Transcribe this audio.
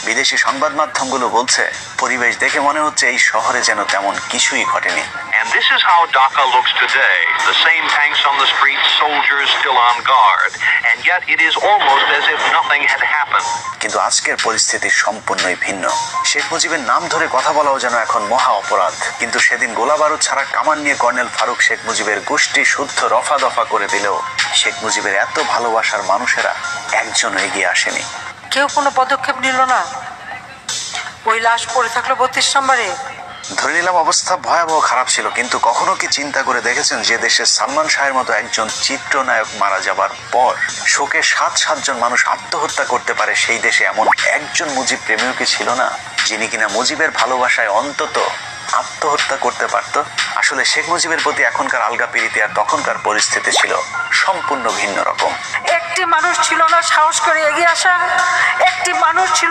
বিদেশি সংবাদ মাধ্যমগুলো বলছে পরিবেশ দেখে মনে হচ্ছে এই শহরে যেন তেমন কিছুই ঘটেনি। And this is how Dhaka looks today. The same tanks on the streets, soldiers still on guard. And yet it is almost as if nothing had happened. কিন্তু আজকের পরিস্থিতি সম্পূর্ণই ভিন্ন। শেখ মুজিবের নাম ধরে কথা বলাও যেন এখন মহা অপরাধ। কিন্তু সেদিন গোলাবারুদ ছাড়া কামান নিয়ে কর্নেল ফারুক শেখ মুজিবের গোষ্ঠী শুদ্ধ রফা দফা করে দিলেও শেখ মুজিবের এত ভালোবাসার মানুষেরা একজনও এগিয়ে আসেনি। কেউ কোনো পদক্ষেপ নিল না। ওই লাশ পড়ে থাকলো 32 নম্বরে। ধরে নিলাম অবস্থা ভয়াবহ খারাপ ছিল, কিন্তু কখনো কি চিন্তা করে দেখেছেন যে দেশে সালমান শাহের মতো একজন চিত্রনায়ক মারা যাবার পর শোকে 7-7 মানুষ আত্মহত্যা করতে পারে, সেই দেশে এমন একজন মুজিব প্রেমীও কি ছিল না যিনি কিনা মুজিবের ভালোবাসায় অন্তত আত্মহত্যা করতে পারত? আসলে শেখ মুজিবের প্রতি এখনকার আলগা প্রীতি আর তখনকার পরিস্থিতি ছিল সম্পূর্ণ ভিন্ন রকম। একটি মানুষ ছিল না সাহস করে এগিয়ে আসা, একটি মানুষ ছিল